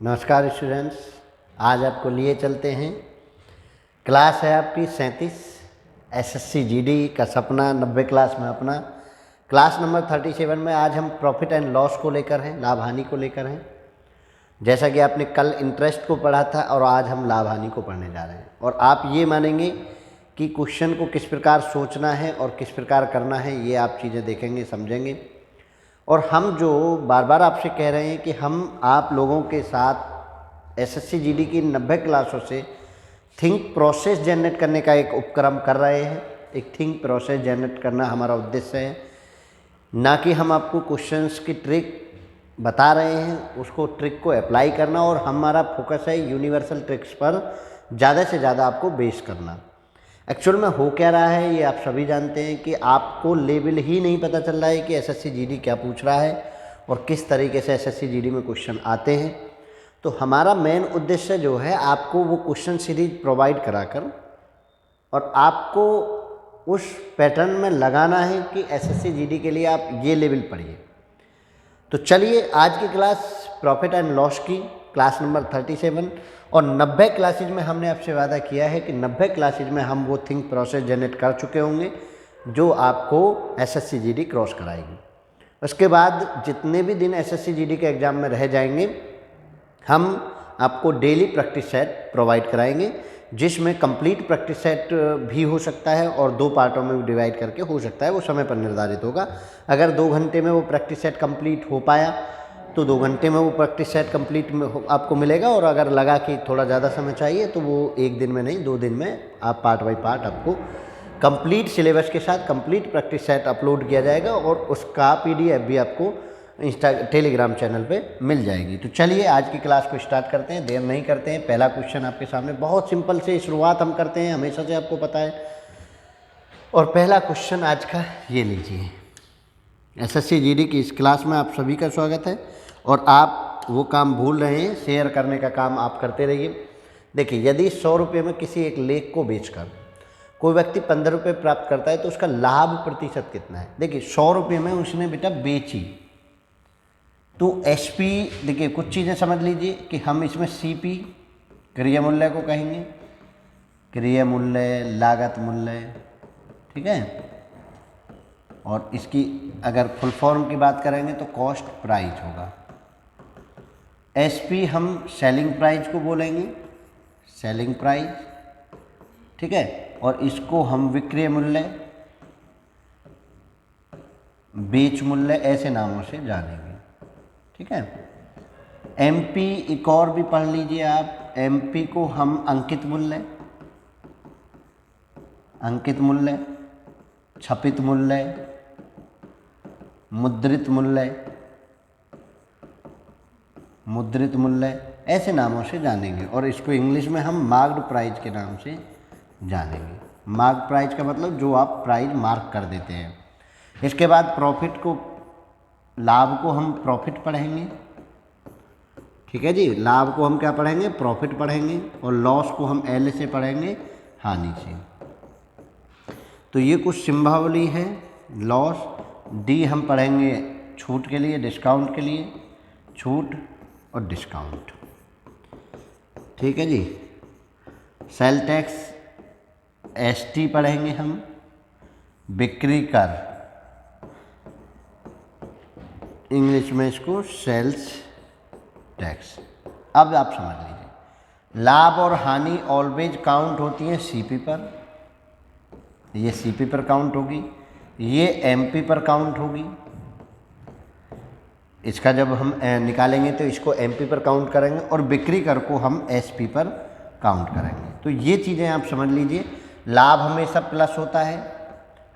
नमस्कार स्टूडेंट्स, आज आपको लिए चलते हैं। क्लास है आपकी 37 एसएससी जीडी का सपना 90 क्लास में अपना। क्लास नंबर 37 में आज हम प्रॉफिट एंड लॉस को लेकर हैं, लाभ हानि को लेकर हैं। जैसा कि आपने कल इंटरेस्ट को पढ़ा था और आज हम लाभ हानि को पढ़ने जा रहे हैं। और आप ये मानेंगे कि क्वेश्चन को किस प्रकार सोचना है और किस प्रकार करना है, ये आप चीज़ें देखेंगे, समझेंगे। और हम जो बार बार आपसे कह रहे हैं कि हम आप लोगों के साथ एसएससी जीडी की 90 क्लासों से थिंक प्रोसेस जनरेट करने का एक उपक्रम कर रहे हैं। एक थिंक प्रोसेस जनरेट करना हमारा उद्देश्य है, ना कि हम आपको क्वेश्चंस की ट्रिक बता रहे हैं, उसको ट्रिक को अप्लाई करना। और हमारा फोकस है यूनिवर्सल ट्रिक्स पर ज़्यादा से ज़्यादा आपको बेस करना। एक्चुअल में हो क्या रहा है ये आप सभी जानते हैं कि आपको लेवल ही नहीं पता चल रहा है कि एसएससी जीडी क्या पूछ रहा है और किस तरीके से एसएससी जीडी में क्वेश्चन आते हैं। तो हमारा मेन उद्देश्य जो है आपको वो क्वेश्चन सीरीज प्रोवाइड कराकर और आपको उस पैटर्न में लगाना है कि एसएससी जीडी के लिए आप ये लेवल पढ़िए। तो चलिए, आज की क्लास प्रॉफिट एंड लॉस की क्लास नंबर 37 और 90 क्लासेज में हमने आपसे वादा किया है कि 90 क्लासेज में हम वो थिंक प्रोसेस जनरेट कर चुके होंगे जो आपको एसएससी जीडी क्रॉस कराएगी। उसके बाद जितने भी दिन एसएससी जीडी के एग्ज़ाम में रह जाएंगे, हम आपको डेली प्रैक्टिस सेट प्रोवाइड कराएंगे, जिसमें कंप्लीट प्रैक्टिस सेट भी हो सकता है और 2 पार्टों में डिवाइड करके हो सकता है। वो समय पर निर्धारित होगा। अगर 2 घंटे में वो प्रैक्टिस सेट कंप्लीट हो पाया तो 2 घंटे में वो प्रैक्टिस सेट कंप्लीट आपको मिलेगा। और अगर लगा कि थोड़ा ज़्यादा समय चाहिए तो वो 1 दिन में नहीं, 2 दिन में आप पार्ट बाई पार्ट आपको कंप्लीट सिलेबस के साथ कंप्लीट प्रैक्टिस सेट अपलोड किया जाएगा और उसका PDF भी आपको टेलीग्राम चैनल पे मिल जाएगी। तो चलिए, आज की क्लास को स्टार्ट करते हैं, देर नहीं करते हैं। पहला क्वेश्चन आपके सामने, बहुत सिंपल से शुरुआत हम करते हैं हमेशा से, आपको पता है। और पहला क्वेश्चन आज का ये लीजिए। एसएससी जीडी की इस क्लास में आप सभी का स्वागत है और आप वो काम भूल रहे हैं, शेयर करने का काम आप करते रहिए। देखिए, यदि 100 रुपये में किसी एक लेख को बेचकर कोई व्यक्ति 15 रुपये प्राप्त करता है तो उसका लाभ प्रतिशत कितना है। देखिए, 100 रुपये में उसने बेटा बेची तो एसपी, देखिए कुछ चीज़ें समझ लीजिए कि हम इसमें सीपी क्रिया मूल्य को कहेंगे, क्रिया मूल्य, लागत मूल्य, ठीक है। और इसकी अगर फुल फॉर्म की बात करेंगे तो कॉस्ट प्राइस होगा। एसपी हम सेलिंग प्राइस को बोलेंगे, सेलिंग प्राइस, ठीक है। और इसको हम विक्रय मूल्य, बेच मूल्य, ऐसे नामों से जानेंगे, ठीक है। एमपी एक और भी पढ़ लीजिए आप। एमपी को हम अंकित मूल्य, अंकित मूल्य, छपित मूल्य, मुद्रित मूल्य, मुद्रित मूल्य, ऐसे नामों से जानेंगे। और इसको इंग्लिश में हम मार्क्ड प्राइस के नाम से जानेंगे। मार्क्ड प्राइस का मतलब जो आप प्राइस मार्क कर देते हैं। इसके बाद प्रॉफिट को, लाभ को हम प्रॉफिट पढ़ेंगे, ठीक है जी। लाभ को हम क्या पढ़ेंगे, प्रॉफिट पढ़ेंगे। और लॉस को हम एल से पढ़ेंगे, हानि से। तो ये कुछ सिंभावली है। लॉस, डी हम पढ़ेंगे छूट के लिए, डिस्काउंट के लिए, छूट और डिस्काउंट, ठीक है जी। सेल टैक्स एसटी पढ़ेंगे हम। बिक्री कर, इंग्लिश में इसको सेल्स टैक्स। अब आप समझ लीजिए, लाभ और हानि ऑलवेज काउंट होती है सीपी पर। ये सीपी पर काउंट होगी, ये एमपी पर काउंट होगी। इसका जब हम निकालेंगे तो इसको एमपी पर काउंट करेंगे और बिक्री कर को हम एसपी पर काउंट करेंगे। तो ये चीज़ें आप समझ लीजिए। लाभ हमेशा प्लस होता है,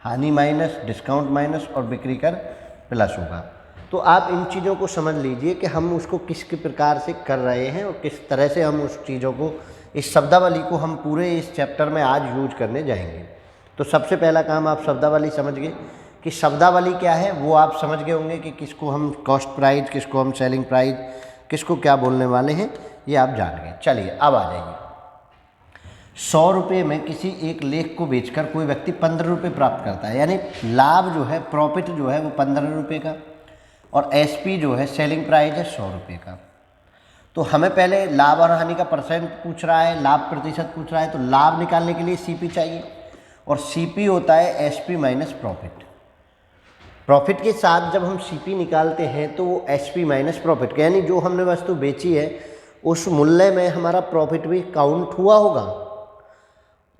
हानि माइनस, डिस्काउंट माइनस और बिक्री कर प्लस होगा। तो आप इन चीज़ों को समझ लीजिए कि हम उसको किस प्रकार से कर रहे हैं और किस तरह से हम उस चीज़ों को, इस शब्दावली को हम पूरे इस चैप्टर में आज यूज करने जाएंगे। तो सबसे पहला काम, आप शब्दावली समझ गए कि शब्दावली क्या है, वो आप समझ गए होंगे कि किसको हम कॉस्ट प्राइस, किसको हम सेलिंग प्राइस, किसको क्या बोलने वाले हैं, ये आप जान गए। चलिए, अब आ जाइए। 100 रुपये में किसी एक लेख को बेचकर कोई व्यक्ति 15 रुपये प्राप्त करता है, यानी लाभ जो है, प्रॉफिट जो है वो 15 रुपये का, और एसपी जो है सेलिंग प्राइस है 100 रुपये का। तो हमें पहले लाभ और हानि का परसेंट पूछ रहा है, लाभ प्रतिशत पूछ रहा है, तो लाभ निकालने के लिए सीपी चाहिए और सीपी होता है एसपी माइनस प्रॉफिट। प्रॉफिट के साथ जब हम सीपी निकालते हैं तो वो एसपी माइनस प्रॉफिट, यानी जो हमने वस्तु बेची है उस मूल्य में हमारा प्रॉफिट भी काउंट हुआ होगा।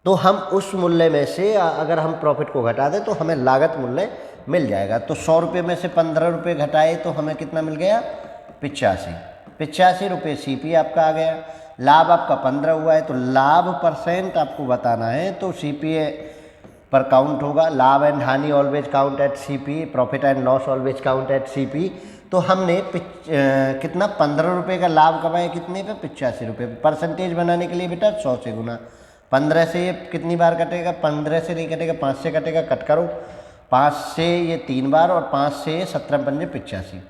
तो हम उस मूल्य में से अगर हम प्रॉफिट को घटा दें तो हमें लागत मूल्य मिल जाएगा। तो 100 रुपये में से 15 रुपये घटाए तो हमें कितना मिल गया? 85 रुपये सीपी आपका आ गया। लाभ आपका 15 हुआ है तो लाभ परसेंट आपको बताना है, तो सीपी पर काउंट होगा। लाभ एंड हानि always count at CP, profit and loss always count at CP. तो हमने कितना 15 रुपये का लाभ कमाया, कितने पे? 85 रुपये। परसेंटेज बनाने के लिए बेटा 100 से गुना। 15 से ये कितनी बार कटेगा? 15 से नहीं कटेगा, 5 से कटेगा, कट करो। 5 से ये 3 बार और 5 से ये 17 पंजे 85।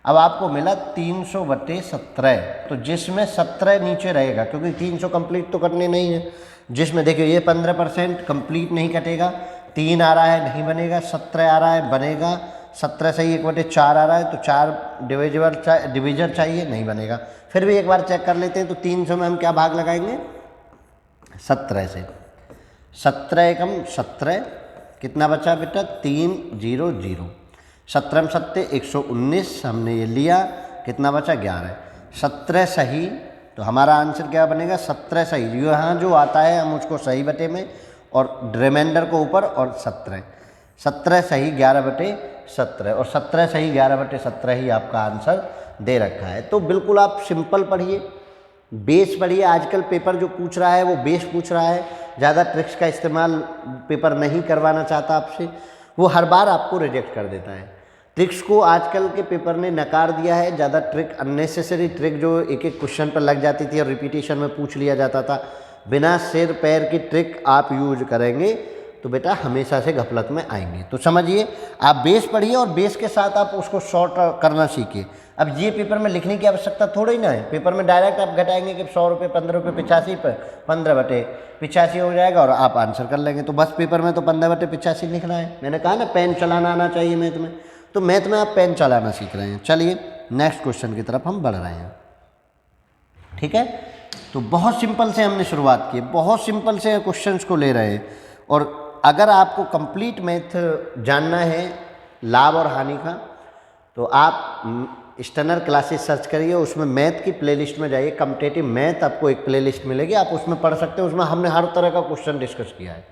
अब आपको मिला 300/17। तो जिसमें 17 नीचे रहेगा, क्योंकि 300 कंप्लीट तो करने नहीं है, जिसमें देखिए ये 15% कंप्लीट नहीं कटेगा, 3 आ रहा है नहीं बनेगा, 17 आ रहा है बनेगा, 17 से ही 1/4 आ रहा है तो 4 डिविजर चाहिए, नहीं बनेगा। फिर भी एक बार चेक कर लेते हैं। तो 300 में हम क्या भाग लगाएंगे? 17 से। 17 एकम 17, कितना बचा बेटा? 300। 17 में 7 119, हमने ये लिया, कितना बचा? 11। 17 सही, तो हमारा आंसर क्या बनेगा? 17 सही। यहाँ जो आता है हम उसको सही बटे में और रिमाइंडर को ऊपर, और 17 सही 11/17, और 17 सही 11/17 ही आपका आंसर दे रखा है। तो बिल्कुल आप सिंपल पढ़िए, बेस पढ़िए। आजकल पेपर जो पूछ रहा है वो बेस पूछ रहा है, ज़्यादा ट्रिक्स का इस्तेमाल पेपर नहीं करवाना चाहता आपसे, वो हर बार आपको रिजेक्ट कर देता है। ट्रिक्स को आजकल के पेपर ने नकार दिया है। ज़्यादा ट्रिक, अननेसेसरी ट्रिक जो एक एक क्वेश्चन पर लग जाती थी और रिपीटेशन में पूछ लिया जाता था, बिना सिर पैर की ट्रिक आप यूज करेंगे तो बेटा हमेशा से गफलत में आएंगे। तो समझिए, आप बेस पढ़िए और बेस के साथ आप उसको शॉर्ट करना सीखिए। अब ये पेपर में लिखने की आवश्यकता थोड़ी ना है, पेपर में डायरेक्ट आप घटाएंगे कि 100 रुपये 15 रुपये 85 पर 15/85 हो जाएगा और आप आंसर कर लेंगे। तो बस पेपर में तो 15/85 लिखना है। मैंने कहा ना पेन चलाना आना चाहिए मैथ में, तो मैथ में आप पेन चलाना सीख रहे हैं। चलिए नेक्स्ट क्वेश्चन की तरफ हम बढ़ रहे हैं। ठीक है, तो बहुत सिंपल से हमने शुरुआत की, बहुत सिंपल से क्वेश्चंस को ले रहे हैं। और अगर आपको कंप्लीट मैथ जानना है लाभ और हानि का, तो आप स्टैनर क्लासेस सर्च करिए, उसमें मैथ की प्लेलिस्ट में जाइए, कॉम्पिटिटिव मैथ आपको एक प्लेलिस्ट मिलेगी, आप उसमें पढ़ सकते हैं। उसमें हमने हर तरह का क्वेश्चन डिस्कस किया है,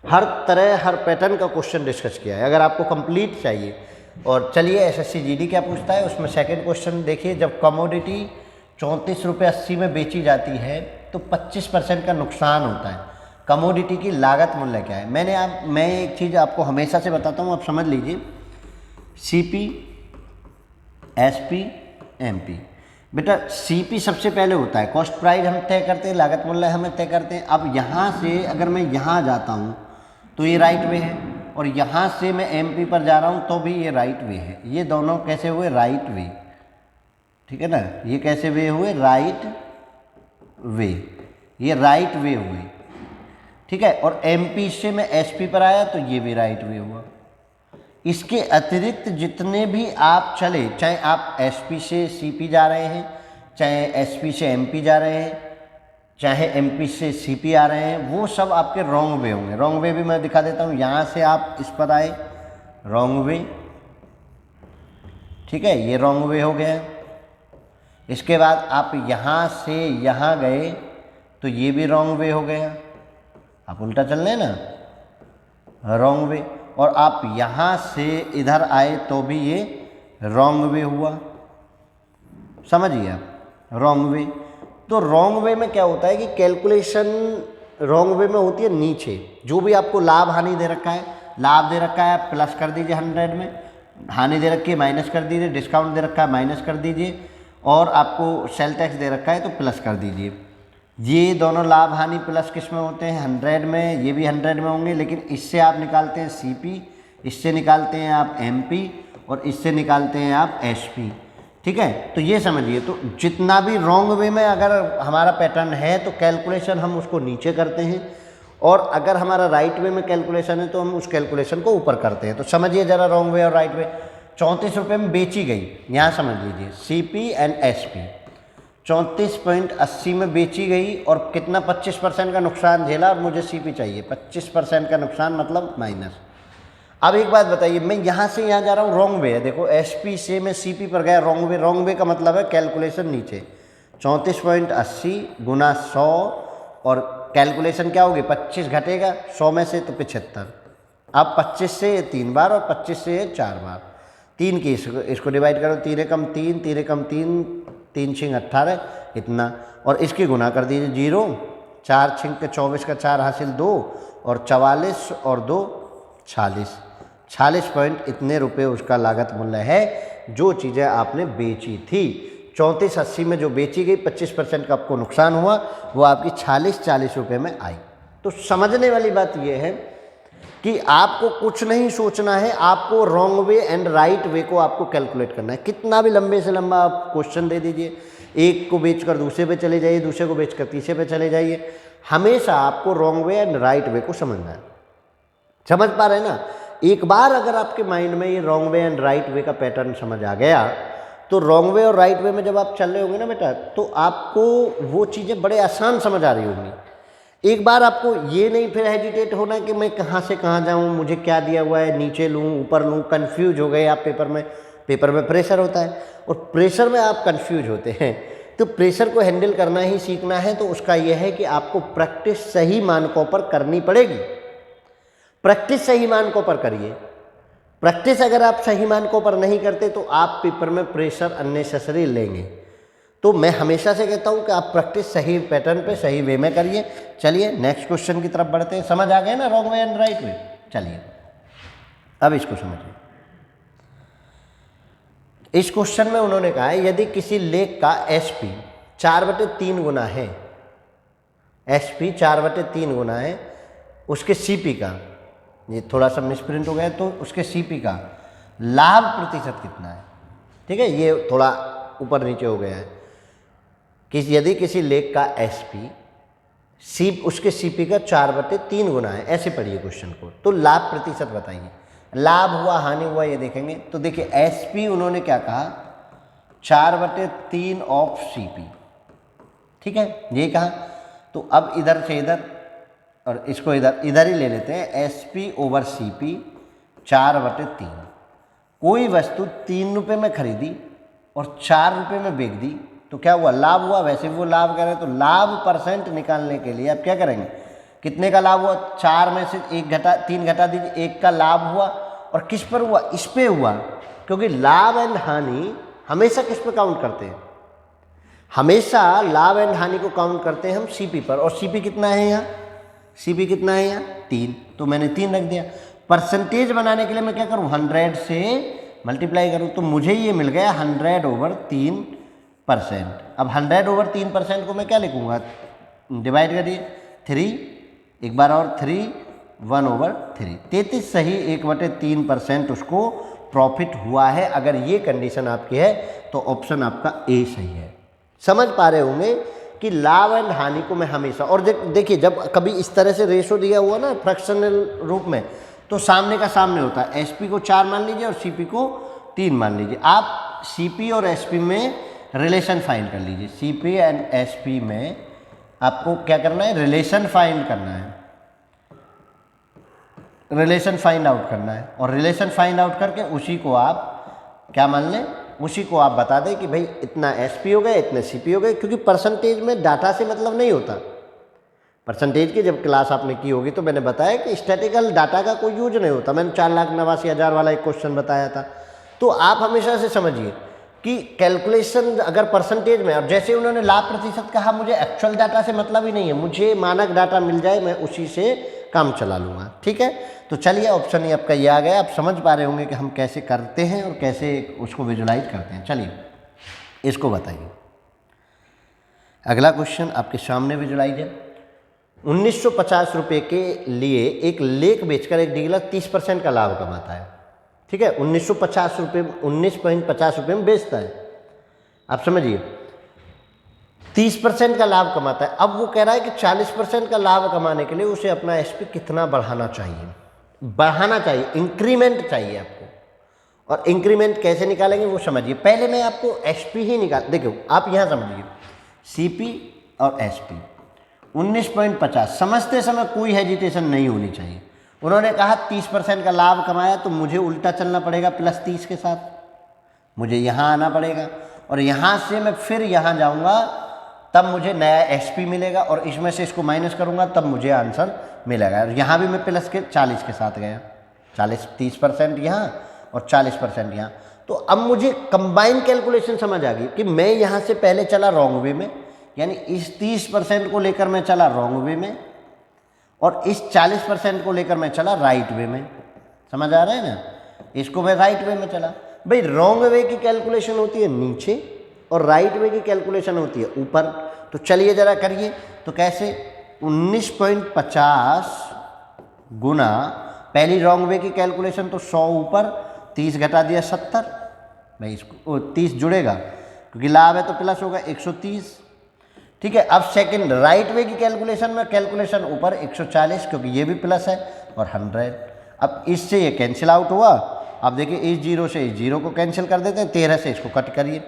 हर तरह हर पैटर्न का क्वेश्चन डिस्कस किया है, अगर आपको कंप्लीट चाहिए। और चलिए एसएससी जीडी क्या पूछता है, उसमें सेकंड क्वेश्चन देखिए। जब कमोडिटी 34 रुपये 80 में बेची जाती है तो 25% का नुकसान होता है, कमोडिटी की लागत मूल्य क्या है? मैं एक चीज़ आपको हमेशा से बताता हूँ, आप समझ लीजिए। CP, SP, MP. बेटा सीपी सबसे पहले होता है, कॉस्ट प्राइस हम तय करते हैं, लागत मूल्य हमें तय करते हैं। अब यहाँ से अगर मैं यहाँ जाता हूँ तो ये राइट वे है, और यहाँ से मैं एमपी पर जा रहा हूँ तो भी ये राइट वे है। ये दोनों कैसे हुए? Right way. ठीक है ना, ये कैसे वे हुए? राइट वे, ये राइट वे हुए। ठीक है, और एमपी से मैं एसपी पर आया तो ये भी राइट वे हुआ। इसके अतिरिक्त जितने भी आप चले, चाहे आप एसपी से सीपी जा रहे हैं, चाहे एसपी से एमपी जा रहे हैं, चाहे एमपी से सीपी आ रहे हैं, वो सब आपके रॉन्ग वे होंगे। रॉन्ग वे भी मैं दिखा देता हूँ। यहाँ से आप इस पर आए, रॉन्ग वे। ठीक है, ये रॉन्ग वे हो गया। इसके बाद आप यहाँ से यहाँ गए तो ये भी रॉन्ग वे हो गया, आप उल्टा चल रहे हैं ना, रॉन्ग वे। और आप यहाँ से इधर आए तो भी ये रॉन्ग वे हुआ, समझिए आप, रॉन्ग वे। तो रॉन्ग वे में क्या होता है कि कैलकुलेशन रॉन्ग वे में होती है नीचे। जो भी आपको लाभ हानि दे रखा है, लाभ दे रखा है आप प्लस कर दीजिए 100 में, हानि दे रखी है माइनस कर दीजिए, डिस्काउंट दे रखा है माइनस कर दीजिए, और आपको सेल टैक्स दे रखा है तो प्लस कर दीजिए। ये दोनों लाभ हानि प्लस किस में होते हैं? 100 में। ये भी 100 में होंगे, लेकिन इससे आप निकालते हैं सीपी, इससे निकालते हैं आप एमपी, और इससे निकालते हैं आप एसपी। ठीक है, तो ये समझिए। तो जितना भी रॉन्ग वे में अगर हमारा पैटर्न है तो कैलकुलेशन हम उसको नीचे करते हैं, और अगर हमारा राइट वे में कैलकुलेशन है तो हम उस कैलकुलेशन को ऊपर करते हैं। तो समझिए ज़रा रॉन्ग वे और राइट वे। 34 रुपये में बेची गई, यहाँ समझ लीजिए सीपी एंड एसपी। 34.80 में बेची गई और कितना 25% का नुकसान झेला और मुझे सीपी चाहिए। 25% का नुकसान मतलब माइनस। अब एक बात बताइए, मैं यहाँ से यहाँ जा रहा हूँ, रॉन्ग वे है। देखो एसपी से मैं सीपी पर गया, रॉन्ग वे। रॉन्ग वे का मतलब है कैलकुलेशन नीचे 34.80 गुना 100 और कैलकुलेशन क्या होगी, 25 घटेगा 100 में से तो 75। अब 25 से 3 बार और 25 से 4 बार, 3 की इसको डिवाइड करो, 3 एकम 3, 3 एकम 3, 3 छिंग 18 इतना, और इसकी गुना कर दीजिए 0, 4 छिंग के 24 का 4 हासिल 2 और 44 और 2 46, 46 पॉइंट इतने रुपए उसका लागत मूल्य है जो चीज़ें आपने बेची थी। 34.80 में जो बेची गई 25% का आपको नुकसान हुआ, वो आपकी 40 रुपये में आई। तो समझने वाली बात यह है कि आपको कुछ नहीं सोचना है, आपको wrong way and right way को आपको कैलकुलेट करना है। कितना भी लंबे से लंबा आप क्वेश्चन दे दीजिए, एक को बेचकर दूसरे पे चले जाइए, दूसरे को बेचकर तीसरे पे चले जाइए, हमेशा आपको wrong way and right way को समझना है। समझ पा रहे हैं ना? एक बार अगर आपके माइंड में ये wrong way and right way का पैटर्न समझ आ गया, तो रॉन्ग वे और राइट वे में जब आप चल रहे होंगे ना बेटा, तो आपको वो चीज़ें बड़े आसान समझ आ रही होंगी। एक बार आपको ये नहीं फिर हेजिटेट होना कि मैं कहाँ से कहाँ जाऊँ, मुझे क्या दिया हुआ है, नीचे लूँ ऊपर लूँ, कन्फ्यूज हो गए आप। पेपर में प्रेशर होता है और प्रेशर में आप कन्फ्यूज होते हैं। तो प्रेशर को हैंडल करना ही सीखना है, तो उसका यह है कि आपको प्रैक्टिस सही मानकों पर करनी पड़ेगी। प्रैक्टिस सही मानकों पर करिए। प्रैक्टिस अगर आप सही मानकों पर नहीं करते तो आप पेपर में प्रेशर अननेसेसरी लेंगे। तो मैं हमेशा से कहता हूं कि आप प्रैक्टिस सही पैटर्न पे सही वे में करिए। चलिए नेक्स्ट क्वेश्चन की तरफ बढ़ते हैं। समझ आ गए ना wrong way and right way? चलिए अब इसको समझिए। इस क्वेश्चन में उन्होंने कहा है यदि किसी लेख का एसपी 4/3 गुना है, एसपी 4/3 गुना है, उसके सीपी का, ये थोड़ा सा मिसप्रिंट हो गया, तो उसके सीपी का लाभ प्रतिशत कितना है। ठीक है, ये थोड़ा ऊपर नीचे हो गया है कि यदि किसी लेख का एसपी उसके सीपी का 4/3 गुना है, ऐसे पढ़िए क्वेश्चन को, तो लाभ प्रतिशत बताइए। लाभ हुआ हानि हुआ ये देखेंगे। तो देखिए एसपी उन्होंने क्या कहा, 4/3 ऑफ सीपी। ठीक है, ये कहा। तो अब इधर से इधर और इसको इधर ही ले लेते हैं, एसपी ओवर सीपी 4/3। कोई वस्तु 3 रुपये में खरीदी और 4 रुपये में बेच दी, तो क्या हुआ, लाभ हुआ। वैसे वो लाभ कह रहे हैं, तो लाभ परसेंट निकालने के लिए आप क्या करेंगे, कितने का लाभ हुआ, 4 में से 3 घटा दीजिए, 1 का लाभ हुआ। और किस पर हुआ, इस पे हुआ, क्योंकि लाभ एंड हानि हमेशा किस पे काउंट करते हैं, हमेशा लाभ एंड हानि को काउंट करते हैं हम सीपी पर। और सीपी कितना है यहाँ, सीपी कितना है यहाँ 3, तो मैंने 3 रख दिया। परसेंटेज बनाने के लिए मैं क्या करूँ, 100 से मल्टीप्लाई करूँ, तो मुझे ये मिल गया 100/3%। अब 100/3% को मैं क्या लिखूँगा, डिवाइड करिए 3, एक बार और 3, 1/3, 33 सही 1/3% उसको प्रॉफिट हुआ है। अगर ये कंडीशन आपकी है तो ऑप्शन आपका ए सही है। समझ पा रहे होंगे कि लाभ एंड हानि को मैं हमेशा, और देखिए जब कभी इस तरह से रेशो दिया हुआ ना फ्रैक्शनल रूप में, तो सामने का सामने होता है। एसपी को 4 मान लीजिए और सीपी को 3 मान लीजिए। आप सीपी और एसपी में रिलेशन फाइंड कर लीजिए। सीपी एंड एसपी में आपको क्या करना है, रिलेशन फाइंड करना है, रिलेशन फाइंड आउट करना है। और रिलेशन फाइंड आउट करके उसी को आप क्या मान लें, उसी को आप बता दें कि भाई इतना एसपी हो गए, इतने सीपी हो गए। क्योंकि परसेंटेज में डाटा से मतलब नहीं होता। परसेंटेज की जब क्लास आपने की होगी तो मैंने बताया कि स्टैटिकल डाटा का कोई यूज नहीं होता। मैंने 4,89,000 वाला एक क्वेश्चन बताया था। तो आप हमेशा से समझिए कि कैलकुलेशन अगर परसेंटेज में, और जैसे उन्होंने लाभ प्रतिशत कहा, मुझे एक्चुअल डाटा से मतलब ही नहीं है, मुझे मानक डाटा मिल जाए मैं उसी से काम चला लूँगा। ठीक है, तो चलिए ऑप्शन ये आपका ये आ गया। आप समझ पा रहे होंगे कि हम कैसे करते हैं और कैसे उसको विजुलाइज करते हैं। चलिए इसको बताइए। अगला क्वेश्चन आपके सामने विजुलाइज है। 1950 रुपये के लिए एक लेख बेचकर एक डीलर 30% का लाभ कमाता है। ठीक है, 1950 रुपये 19.50 रुपये में बेचता है। आप समझिए 30% का लाभ कमाता है। अब वो कह रहा है कि 40% का लाभ कमाने के लिए उसे अपना एसपी कितना बढ़ाना चाहिए, बढ़ाना चाहिए, इंक्रीमेंट चाहिए आपको। और इंक्रीमेंट कैसे निकालेंगे वो समझिए। पहले मैं आपको एसपी ही निकाल, देखो आप यहाँ समझिए, सीपी और एसपी 19.50। समझते समय कोई हेजिटेशन नहीं होनी चाहिए। उन्होंने कहा 30% का लाभ कमाया तो मुझे उल्टा चलना पड़ेगा +30 के साथ, मुझे यहाँ आना पड़ेगा और यहाँ से मैं फिर यहाँ जाऊँगा, तब मुझे नया एसपी मिलेगा और इसमें से इसको माइनस करूँगा तब मुझे आंसर मिलेगा। और यहाँ भी मैं प्लस के 40 के साथ गया, 30% यहाँ और 40% यहाँ। तो अब मुझे कंबाइन कैलकुलेशन समझ आ गई कि मैं यहाँ से पहले चला रॉन्ग वे में, यानी इस 30% को लेकर मैं चला रॉन्ग वे में और इस 40% को लेकर मैं चला राइट वे में। समझ आ रहा है ना? इसको मैं राइट वे में चला। भाई रॉन्ग वे की कैलकुलेशन होती है नीचे और राइट वे की कैलकुलेशन होती है ऊपर। तो चलिए ज़रा करिए। तो कैसे? 19.50 गुना पहली रॉन्ग वे की कैलकुलेशन तो 100 ऊपर, 30 घटा दिया 70। भाई इसको 30 जुड़ेगा क्योंकि लाभ है तो प्लस होगा 130। ठीक है। अब सेकंड राइट वे की कैलकुलेशन में कैलकुलेशन ऊपर 140 क्योंकि ये भी प्लस है और 100। अब इससे ये कैंसिल आउट हुआ। अब देखिए इस जीरो से इस जीरो को कैंसिल कर देते हैं, 13 से इसको कट करिए,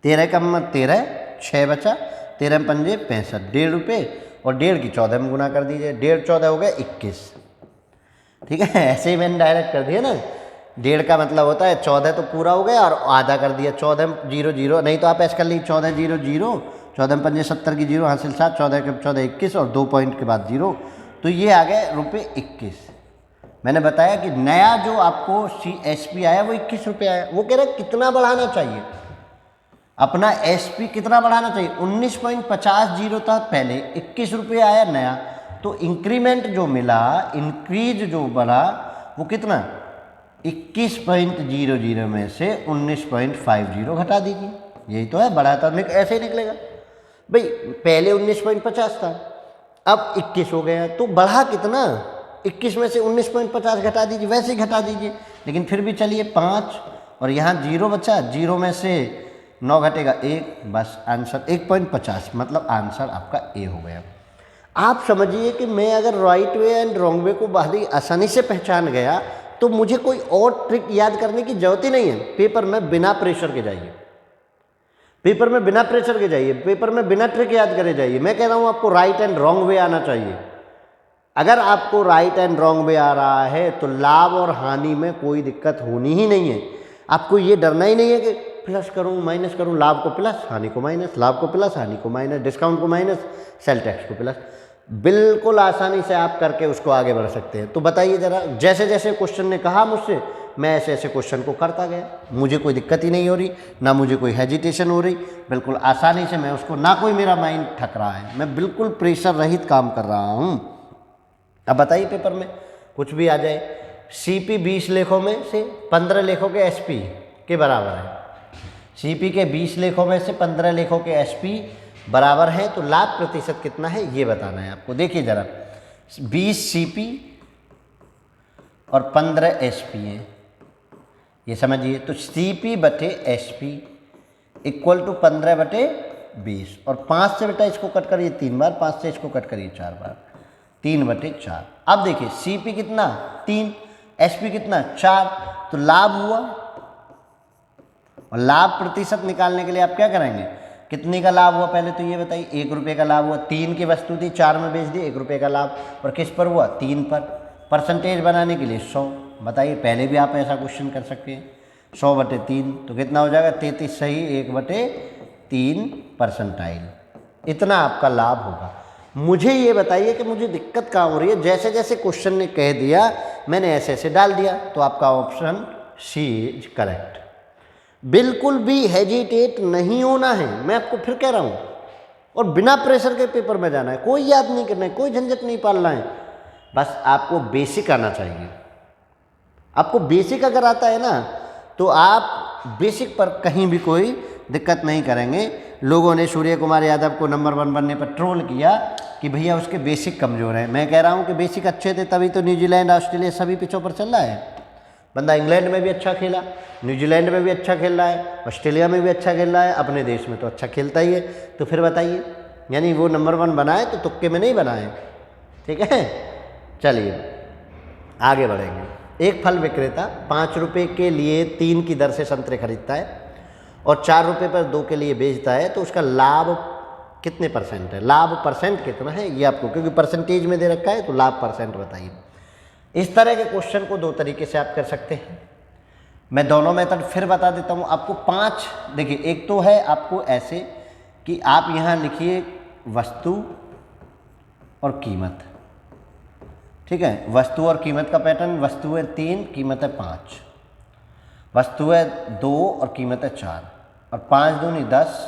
13 का 13, 6 बचा, 13 पंजे 65, 1.5 रुपये और 1.5 की 14 में गुना कर दीजिए, 1.5 14 हो गया 21। ठीक है। ऐसे ही मैंने डायरेक्ट कर दिया ना। 1.5 का मतलब होता है 14 तो पूरा हो गया और आधा कर दिया, 14 0 0, नहीं तो आप ऐसे कर लीजिए 14 0 0, 14 पंजे 70 की 0 हासिल 7, 14 के 14 21 और 2 पॉइंट के बाद 0, तो ये आ गए ₹21। मैंने बताया कि नया जो आपको एसपी आया वो 21 रुपये आया। वो कह रहे कितना बढ़ाना चाहिए अपना एसपी, कितना बढ़ाना चाहिए? 19.50 था पहले, 21 रुपये आया नया, तो इंक्रीमेंट जो मिला, इंक्रीज जो बढ़ा वो कितना? 21.00 में से 19.50 घटा दीजिए। यही तो है, बढ़ा था ऐसे ही निकलेगा। भाई पहले 19.50 था, अब 21 हो गया, तो बढ़ा कितना? 21 में से 19.50 घटा दीजिए, वैसे ही घटा दीजिए। लेकिन फिर भी चलिए 5 और यहाँ 0 बचा, 0 में से 9 घटेगा 1, बस आंसर 1.50, मतलब आंसर आपका ए हो गया। आप समझिए कि मैं अगर right way and wrong way को बड़ी आसानी से पहचान गया तो मुझे कोई और ट्रिक याद करने की जरूरत ही नहीं है। पेपर में बिना प्रेशर के जाइए, पेपर में बिना प्रेशर के जाइए, पेपर में बिना ट्रिक याद करे जाइए। मैं कह रहा हूँ आपको राइट एंड रॉन्ग वे आना चाहिए। अगर आपको राइट एंड रॉन्ग वे आ रहा है तो लाभ और हानि में कोई दिक्कत होनी ही नहीं है। आपको ये डरना ही नहीं है कि प्लस करूँ माइनस करूँ, लाभ को प्लस हानि को माइनस, लाभ को प्लस हानि को माइनस, डिस्काउंट को माइनस, सेल टैक्स को प्लस। बिल्कुल आसानी से आप करके उसको आगे बढ़ सकते हैं। तो बताइए ज़रा, जैसे जैसे क्वेश्चन ने कहा मुझसे, मैं ऐसे ऐसे क्वेश्चन को करता गया, मुझे कोई दिक्कत ही नहीं हो रही, ना मुझे कोई हेजिटेशन हो रही, बिल्कुल आसानी से मैं उसको, ना कोई मेरा माइंड थक रहा है, मैं बिल्कुल प्रेशर रहित काम कर रहा हूँ। अब बताइए पेपर में कुछ भी आ जाए, सीपी 20 लेखों में से 15 लेखों के एसपी के बराबर है। सीपी के 20 लेखों में से 15 लेखों के एसपी बराबर है, तो लाभ प्रतिशत कितना है ये बताना है आपको। देखिए ज़रा, 20 सीपी और 15 एसपी है, ये समझिए। तो सीपी बटे एसपी इक्वल टू 15/20 और 5 से बेटा इसको कट करिए 3 बार, 5 से इसको कट करिए 4 बार, 3/4। अब देखिए सीपी कितना 3, एसपी कितना 4, तो लाभ हुआ। और लाभ प्रतिशत निकालने के लिए आप क्या करेंगे? कितने का लाभ हुआ पहले तो ये बताइए। 1 रुपये का लाभ हुआ, 3 की वस्तु थी 4 में बेच दी, 1 रुपये का लाभ। और किस पर हुआ? 3 पर। परसेंटेज बनाने के लिए 100, बताइए पहले भी आप ऐसा क्वेश्चन कर सकते हैं। 100/3 तो कितना हो जाएगा? 33 सही, 1/3 परसेंटाइल। इतना आपका लाभ होगा। मुझे ये बताइए कि मुझे दिक्कत कहाँ हो रही है। जैसे जैसे क्वेश्चन ने कह दिया मैंने ऐसे ऐसे डाल दिया, तो आपका ऑप्शन सी इज करेक्ट। बिल्कुल भी हेजिटेट नहीं होना है, मैं आपको फिर कह रहा हूँ। और बिना प्रेशर के पेपर में जाना है, कोई याद नहीं करना है, कोई झंझट नहीं पालना है, बस आपको बेसिक आना चाहिए। आपको बेसिक अगर आता है ना तो आप बेसिक पर कहीं भी कोई दिक्कत नहीं करेंगे। लोगों ने सूर्य कुमार यादव को नंबर 1 बनने पर ट्रोल किया कि भैया उसके बेसिक कमज़ोर हैं। मैं कह रहा हूँ कि बेसिक अच्छे थे तभी तो न्यूजीलैंड ऑस्ट्रेलिया सभी पिचों पर चल रहा है। बंदा इंग्लैंड में भी अच्छा खेला, न्यूजीलैंड में भी अच्छा खेल रहा है, ऑस्ट्रेलिया में भी अच्छा खेल रहा है, अपने देश में तो अच्छा खेलता ही है। तो फिर बताइए, यानी वो नंबर 1 बनाए तो तुक्के में नहीं बनाए। ठीक है, चलिए आगे बढ़ेंगे। एक फल विक्रेता 5 रुपये के लिए 3 की दर से संतरे खरीदता है और 4 रुपये पर 2 के लिए बेचता है तो उसका लाभ कितने परसेंट है, लाभ परसेंट कितना है ये आपको, क्योंकि परसेंटेज में दे रखा है तो लाभ परसेंट बताइए। इस तरह के क्वेश्चन को 2 तरीके से आप कर सकते हैं। मैं दोनों मेथड फिर बता देता हूँ आपको। 5 देखिए, एक तो है आपको ऐसे कि आप यहाँ लिखिए वस्तु और कीमत, ठीक है, वस्तु और कीमत का पैटर्न, वस्तु है 3, कीमत है 5, वस्तु है 2 और कीमत है 4, और 5 दूनी 10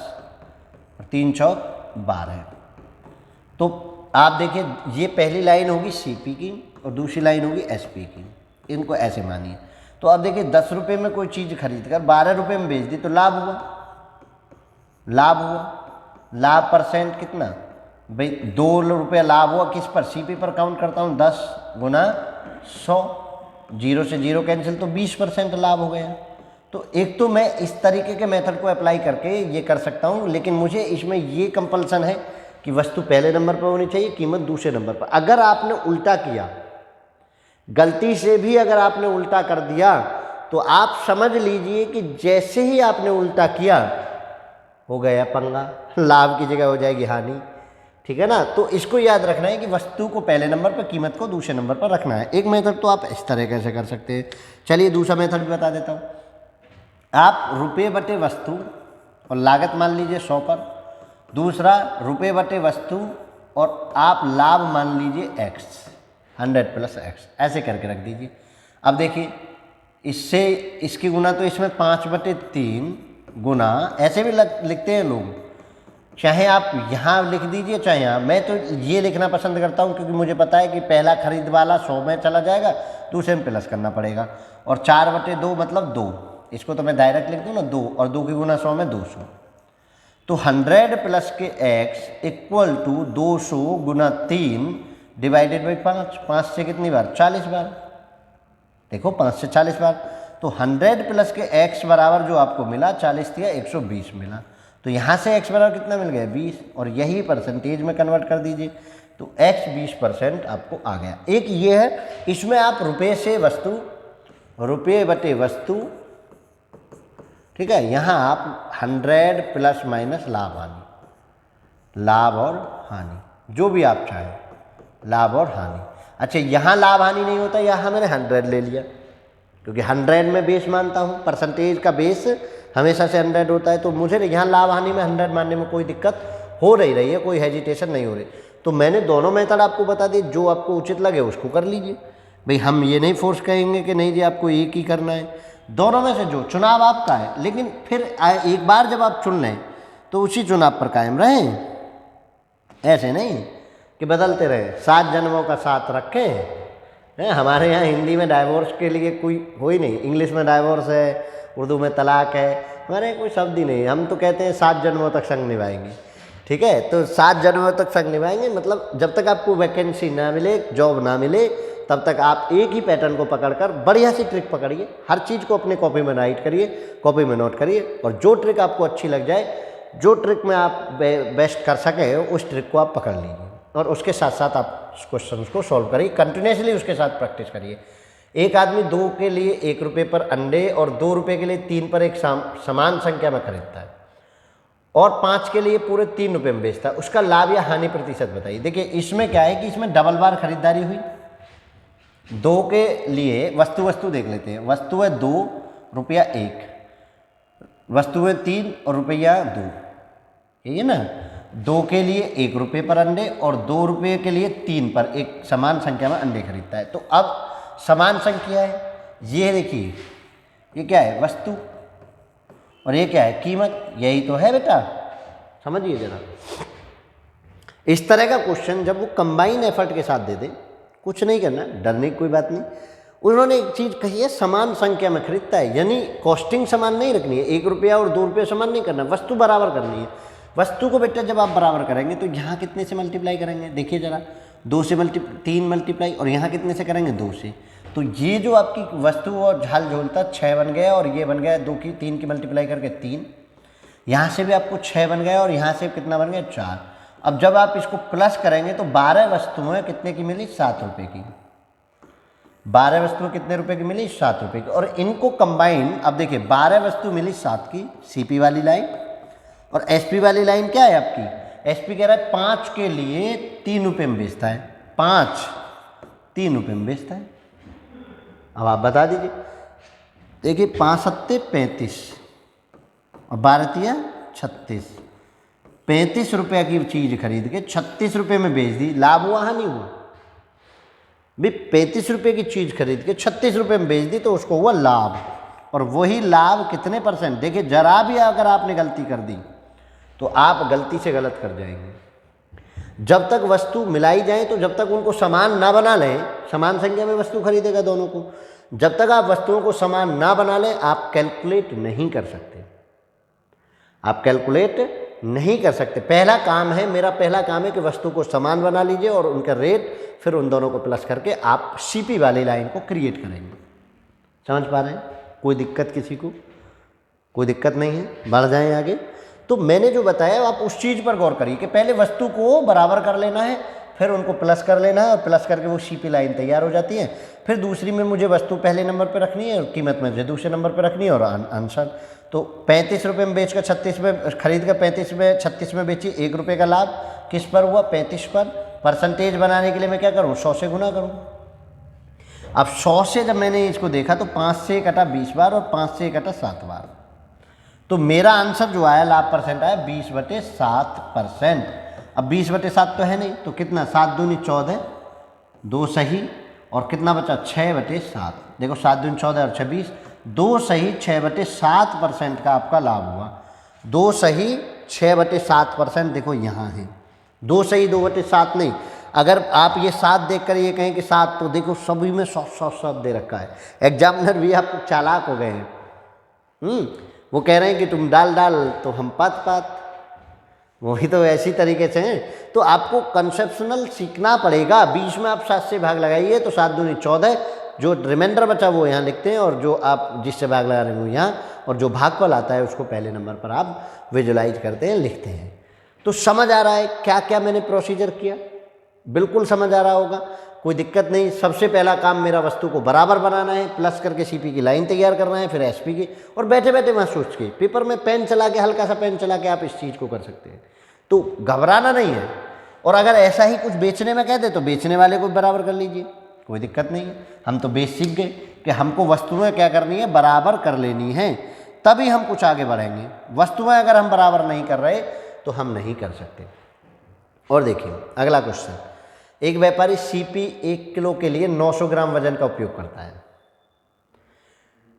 और 3 चौक 12। तो आप देखिए ये पहली लाइन होगी सीपी की और दूसरी लाइन होगी एसपी की, इनको ऐसे मानिए। तो अब देखिए 10 रुपये में कोई चीज़ खरीद कर 12 रुपये में बेच दी तो लाभ हुआ, लाभ हुआ। लाभ परसेंट कितना भाई, 2 रुपये लाभ हुआ किस पर, सीपी पर काउंट करता हूँ, 10 गुना 100, 0 से 0 कैंसिल तो 20% लाभ हो गया। तो एक तो मैं इस तरीके के मेथड को अप्लाई करके ये कर सकता हूँ, लेकिन मुझे इसमें ये कंपल्सन है कि वस्तु पहले नंबर पर होनी चाहिए, कीमत दूसरे नंबर पर। अगर आपने उल्टा किया, गलती से भी अगर आपने उल्टा कर दिया तो आप समझ लीजिए कि जैसे ही आपने उल्टा किया हो गया पंगा, लाभ की जगह हो जाएगी हानि, ठीक है ना। तो इसको याद रखना है कि वस्तु को पहले नंबर पर, कीमत को दूसरे नंबर पर रखना है। एक मेथड तो आप इस तरह कैसे कर सकते हैं, चलिए दूसरा मेथड भी बता देता हूँ। आप रुपये बटे वस्तु और लागत मान लीजिए 100 पर, दूसरा रुपये बटे वस्तु और आप लाभ मान लीजिए x, 100 + x, ऐसे करके रख दीजिए। अब देखिए इससे इसकी गुना तो इसमें 5/3 गुना, ऐसे भी लिखते हैं लोग, चाहे आप यहाँ लिख दीजिए चाहे यहाँ। मैं तो ये लिखना पसंद करता हूँ क्योंकि मुझे पता है कि पहला खरीद वाला 100 में चला जाएगा, दूसरे में प्लस करना पड़ेगा। और 4/2 मतलब 2, इसको तो मैं डायरेक्ट लिख दूँ ना 2, और 2 की गुना 100 में 200। तो 100 + के x = 200 गुना 3 डिवाइडेड बाई 5, 5 से कितनी बार, 40 बार, देखो 5 से 40 बार। तो 100 + के x बराबर जो आपको मिला 40 दिया 120 मिला। तो यहाँ से x बराबर कितना मिल गया, 20, और यही परसेंटेज में कन्वर्ट कर दीजिए तो x 20% आपको आ गया। एक ये है, इसमें आप रुपये से वस्तु, रुपये बटे वस्तु, ठीक है, यहाँ आप 100 ± लाभ हानि, लाभ और हानि जो भी आप चाहें, लाभ और हानि। अच्छा यहाँ लाभ हानि नहीं होता, यहाँ मैंने 100 ले लिया क्योंकि 100 में बेस मानता हूँ, परसेंटेज का बेस हमेशा से 100 होता है। तो मुझे यहाँ लाभ हानि में 100 मानने में कोई दिक्कत हो नहीं रही है, कोई हेजिटेशन नहीं हो रही। तो मैंने दोनों मेथड आपको बता दिए, जो आपको उचित लगे उसको कर लीजिए। भाई हम ये नहीं फोर्स करेंगे कि नहीं जी आपको एक ही करना है, दोनों में से जो चुनाव आपका है। लेकिन फिर एक बार जब आप चुन लें तो उसी चुनाव पर कायम रहें, ऐसे नहीं कि बदलते रहे। 7 जन्मों का साथ रखें। हमारे यहाँ हिंदी में डाइवोर्स के लिए कोई हो ही नहीं, इंग्लिश में डाइवोर्स है, उर्दू में तलाक है, हमारे यहाँ कोई शब्द ही नहीं। हम तो कहते हैं 7 जन्मों तक संग निभाएंगे, ठीक है। तो 7 जन्मों तक संग निभाएंगे मतलब जब तक आपको वैकेंसी ना मिले, जॉब ना मिले, तब तक आप एक ही पैटर्न को पकड़कर बढ़िया सी ट्रिक पकड़िए। हर चीज़ को अपने कॉपी में राइट करिए, कॉपी में नोट करिए, और जो ट्रिक आपको अच्छी लग जाए, जो ट्रिक में आप बेस्ट कर सकें, उस ट्रिक को आप पकड़ लीजिए और उसके साथ साथ आप क्वेश्चन को सॉल्व करिए। कंटिन्यूसली उसके साथ प्रैक्टिस करिए। एक आदमी 2 के लिए 1 रुपये पर अंडे और 2 रुपये के लिए 3 पर एक समान संख्या में खरीदता है और 5 के लिए पूरे 3 रुपये में बेचता है, उसका लाभ या हानि प्रतिशत बताइए। देखिए इसमें क्या है कि इसमें डबल बार खरीदारी हुई। 2 के लिए वस्तु देख लेते हैं। वस्तु है 2, रुपया 1, वस्तु है 3 और रुपया 2, यही है ना। 2 के लिए 1 रुपये पर अंडे और 2 रुपये के लिए 3 पर एक समान संख्या में अंडे खरीदता है। तो अब समान संख्या है, ये देखिए ये क्या है, वस्तु, और ये क्या है, कीमत। यही तो है बेटा, समझिए जरा। इस तरह का क्वेश्चन जब वो कंबाइन एफर्ट के साथ दे दे, कुछ नहीं करना, डरने की कोई बात नहीं। उन्होंने एक चीज़ कही है, समान संख्या में खरीदता है, यानी कॉस्टिंग समान नहीं रखनी है। 1 रुपया और 2 रुपये समान नहीं करना, वस्तु बराबर करनी है। वस्तु को बेटा जब आप बराबर करेंगे तो यहाँ कितने से मल्टीप्लाई करेंगे, देखिए ज़रा, 2 से 3 मल्टीप्लाई, और यहाँ कितने से करेंगे, 2 से। तो ये जो आपकी वस्तु और झाल झोलता 6 बन गया, और ये बन गया 2 की 3 की मल्टीप्लाई करके 3। यहाँ से भी आपको 6 बन गया, और यहाँ से कितना बन गया, 4। अब जब आप इसको प्लस करेंगे तो 12 वस्तुएं कितने की मिली, 7 रुपये की। 12 वस्तुएं कितने रुपए की मिली? 7 रुपए की। और इनको कंबाइन, अब देखिए 12 वस्तु मिली 7 की, सीपी वाली लाइन, और एसपी वाली लाइन क्या है आपकी? एसपी कह रहा है 5 के लिए 3 रुपये में बेचता है, 5 3 रुपये में बेचता है। अब आप बता दीजिए, देखिए 5 सत्ते 35 और 12 तिया 36, 35 रुपये की चीज़ खरीद के 36 रुपये में बेच दी, लाभ हुआ हानि हुआ? भी 35 रुपये की चीज़ खरीद के 36 रुपये में बेच दी तो उसको हुआ लाभ। और वही लाभ कितने %? देखिए जरा भी अगर आपने गलती कर दी तो आप गलती से गलत कर जाएंगे। जब तक वस्तु मिलाई जाए, तो जब तक उनको समान ना बना लें, समान संख्या में वस्तु खरीदेगा दोनों को, जब तक आप वस्तुओं को समान ना बना लें आप कैलकुलेट नहीं कर सकते, आप कैलकुलेट नहीं कर सकते। पहला काम है, मेरा पहला काम है कि वस्तु को समान बना लीजिए और उनका रेट, फिर उन दोनों को प्लस करके आप सीपी वाली लाइन को क्रिएट करेंगे। समझ पा रहे हैं? कोई दिक्कत किसी को? कोई दिक्कत नहीं है, बढ़ जाएं आगे। तो मैंने जो बताया आप उस चीज़ पर गौर करिए कि पहले वस्तु को बराबर कर लेना है, फिर उनको प्लस कर लेना है, और प्लस करके वो सीपी लाइन तैयार हो जाती है। फिर दूसरी में मुझे वस्तु पहले नंबर पर रखनी है और कीमत मुझे दूसरे नंबर पर रखनी है, और आंसर तो 35 रुपये में बेचकर 36 में खरीद कर 35 में 36 में बेची, 1 रुपये का लाभ किस पर हुआ? 35 पर। परसेंटेज बनाने के लिए मैं क्या करूँ? 100 से गुना करूँ। अब 100 से जब मैंने इसको देखा तो 5 से कटा 20 बार और 5 से कटा 7 बार, तो मेरा आंसर जो आया लाभ परसेंट आया 20/7%। अब 20/7 तो है नहीं, तो कितना? 7 दूनी 14, 2 सही, और कितना बचा? 6/7। देखो 7 दूनी 14 और 26, 2 सही 6/7% का आपका लाभ हुआ। 2 सही 6/7%, देखो यहाँ है 2 सही 2/7 नहीं। अगर आप ये 7 देख कर ये कहें कि 7, तो देखो सभी में 100 दे रखा है। एग्जामिनर भी आप चालाक हो गए हैं। वो कह रहे हैं कि तुम डाल तो हम पात, वही तो ऐसी तरीके से हैं। तो आपको कंसेप्शनल सीखना पड़ेगा। 20 में आप 7 से भाग लगाइए तो 7 दूनी 14, जो रिमाइंडर बचा वो यहाँ लिखते हैं, और जो आप जिससे भाग लगा रहे हैं वो यहाँ, और जो भागफल आता है उसको पहले नंबर पर आप विजुलाइज करते हैं, लिखते हैं। तो समझ आ रहा है क्या क्या मैंने प्रोसीजर किया? बिल्कुल समझ आ रहा होगा, कोई दिक्कत नहीं। सबसे पहला काम मेरा वस्तु को बराबर बनाना है, प्लस करके सीपी की लाइन तैयार करना है, फिर एसपी की, और बैठे बैठे वहाँ सोच के पेपर में पेन चला के, हल्का सा पेन चला के आप इस चीज़ को कर सकते हैं। तो घबराना नहीं है। और अगर ऐसा ही कुछ बेचने में कह दे तो बेचने वाले को बराबर कर लीजिए, कोई दिक्कत नहीं है। हम तो बेच सीख गए कि हमको वस्तुएं क्या करनी है? बराबर कर लेनी है, तभी हम कुछ आगे बढ़ेंगे। वस्तुएं अगर हम बराबर नहीं कर रहे तो हम नहीं कर सकते। और देखिए अगला क्वेश्चन, एक व्यापारी सीपी 1 किलो के लिए 900 ग्राम वजन का उपयोग करता है।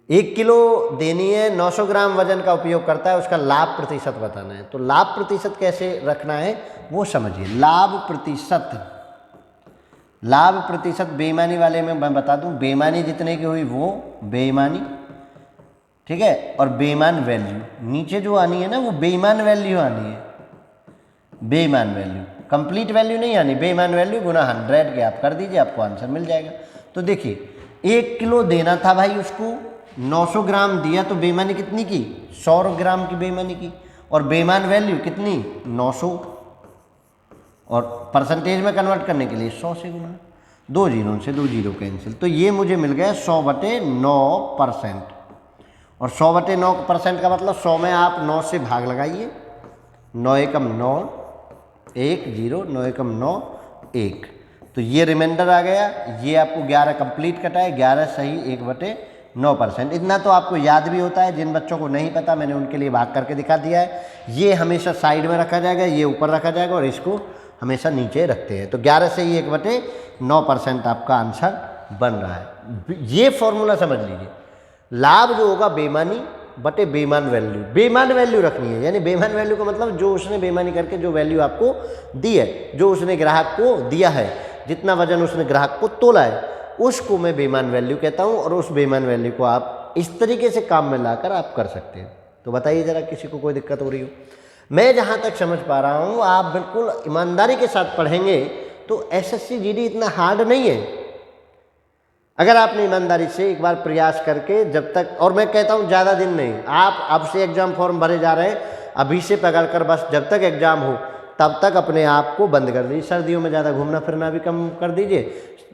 1 किलो देनी है, 900 ग्राम वजन का उपयोग करता है, उसका लाभ प्रतिशत बताना है। तो लाभ प्रतिशत कैसे रखना है वो समझिए। लाभ प्रतिशत बेईमानी वाले में मैं बता दूं, बेईमानी जितने की हुई वो बेईमानी, ठीक है, और बेईमान वैल्यू नीचे जो आनी है ना वो बेईमान वैल्यू आनी है, बेईमान वैल्यू, कंप्लीट वैल्यू नहीं आनी, बेईमान वैल्यू गुना 100 के आप कर दीजिए, आपको आंसर मिल जाएगा। तो देखिए 1 किलो देना था भाई उसको, 900 ग्राम दिया, तो बेईमानी कितनी की? 100 ग्राम की बेईमानी की, और बेईमान वैल्यू कितनी? 900, और परसेंटेज में कन्वर्ट करने के लिए 100 से गुना, 2 जीरो से 2 जीरो कैंसिल, तो ये मुझे मिल गया 100/9%। और 100/9% का मतलब 100 में आप 9 से भाग लगाइए, 9 एकम 9, 1 0, 9 एकम 9 1, तो ये रिमाइंडर आ गया। ये आपको 11 कंप्लीट कटा है, 11 सही 1/9%। इतना तो आपको याद भी होता है। जिन बच्चों को नहीं पता मैंने उनके लिए भाग करके दिखा दिया है। ये हमेशा साइड में रखा जाएगा, ये ऊपर रखा जाएगा, और इसको हमेशा नीचे रखते हैं। तो 11 से ही 1/9% आपका आंसर बन रहा है। ये फॉर्मूला समझ लीजिए। लाभ जो होगा बेईमानी बटे बेईमान वैल्यू, बेईमान वैल्यू रखनी है, यानी बेईमान वैल्यू का मतलब जो उसने बेईमानी करके जो वैल्यू आपको दी है, जो उसने ग्राहक को दिया है, जितना वजन उसने ग्राहक को तोला है, उसको मैं बेईमान वैल्यू कहता हूँ। और उस बेईमान वैल्यू को आप इस तरीके से काम में लाकर आप कर सकते हैं। तो बताइए ज़रा, किसी को कोई दिक्कत हो रही हो? मैं जहाँ तक समझ पा रहा हूँ, आप बिल्कुल ईमानदारी के साथ पढ़ेंगे तो एसएससी जीडी इतना हार्ड नहीं है। अगर आपने ईमानदारी से एक बार प्रयास करके, जब तक, और मैं कहता हूँ ज़्यादा दिन नहीं, आप अब से एग्ज़ाम फॉर्म भरे जा रहे हैं, अभी से पकड़ कर बस जब तक एग्ज़ाम हो तब तक अपने आप को बंद कर दीजिए। सर्दियों में ज़्यादा घूमना फिरना भी कम कर दीजिए,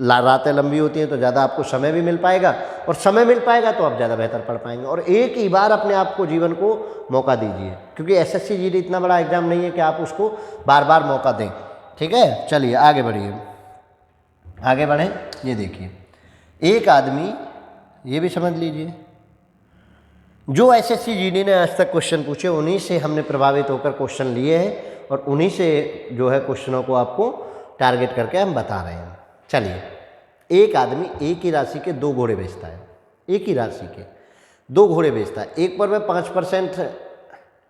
रातें लंबी होती हैं तो ज़्यादा आपको समय भी मिल पाएगा, और समय मिल पाएगा तो आप ज़्यादा बेहतर पढ़ पाएंगे। और एक ही बार अपने आप को, जीवन को मौका दीजिए, क्योंकि एसएससी जीडी इतना बड़ा एग्जाम नहीं है कि आप उसको बार बार मौका दें। ठीक है, चलिए आगे बढ़िए, आगे बढ़ें। ये देखिए, एक आदमी, ये भी समझ लीजिए, जो एसएससी जीडी ने आज तक क्वेश्चन पूछे उन्हीं से हमने प्रभावित होकर क्वेश्चन लिए हैं, और उन्हीं से जो है क्वेश्चनों को आपको टारगेट करके हम बता रहे हैं। चलिए, एक आदमी एक ही राशि के 2 घोड़े बेचता है, एक ही राशि के 2 घोड़े बेचता है। एक पर वह 5%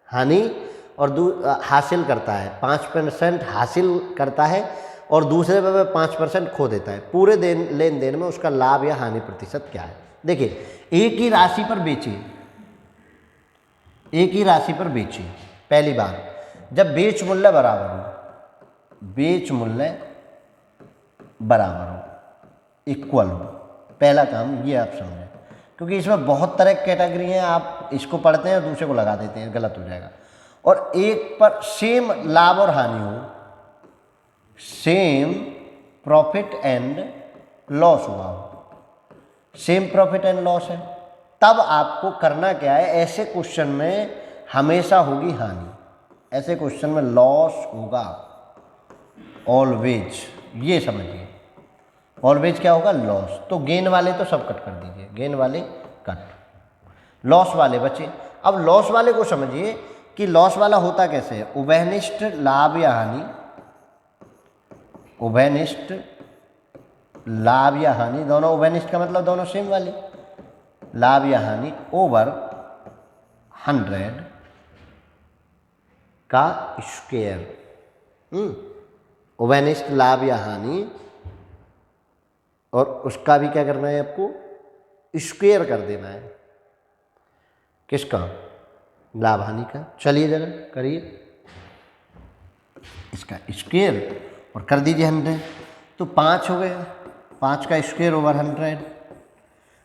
हानि और हासिल करता है, 5% हासिल करता है, और दूसरे पर वह 5% खो देता है। पूरे लेन देन में उसका लाभ या हानि प्रतिशत क्या है? देखिए, एक ही राशि पर बेचिए, एक ही राशि पर बेचिए। पहली बार, जब बेच मूल्य बराबर हो, बेच मूल्य बराबर हो, इक्वल हो, पहला काम ये आप समझें, क्योंकि इसमें बहुत तरह की कैटेगरी हैं, आप इसको पढ़ते हैं और दूसरे को लगा देते हैं, गलत हो जाएगा। और एक पर सेम लाभ और हानि हो, सेम प्रॉफिट एंड लॉस हुआ हो, सेम प्रॉफिट एंड लॉस है, तब आपको करना क्या है? ऐसे क्वेश्चन में हमेशा होगी हानि, ऐसे क्वेश्चन में लॉस होगा ऑलवेज, ये समझिए। ऑलवेज क्या होगा? लॉस। तो गेन वाले तो सब कट कर दीजिए, गेन वाले कट, लॉस वाले बचे। अब लॉस वाले को समझिए कि लॉस वाला होता कैसे है। उभयनिष्ठ लाभ या हानि, उभयनिष्ठ लाभ या हानि, दोनों उभयनिष्ठ का मतलब दोनों सेम वाले, लाभ या हानि ओवर 100 का स्क्वायर। उभयनिष्ठ लाभ या हानि, और उसका भी क्या करना है आपको? स्क्वायर कर देना है। किसका? लाभ हानि का। चलिए जरा करिए, इसका स्क्वायर और कर दीजिए 100, तो 5 हो गया। 5 का स्क्वायर ओवर 100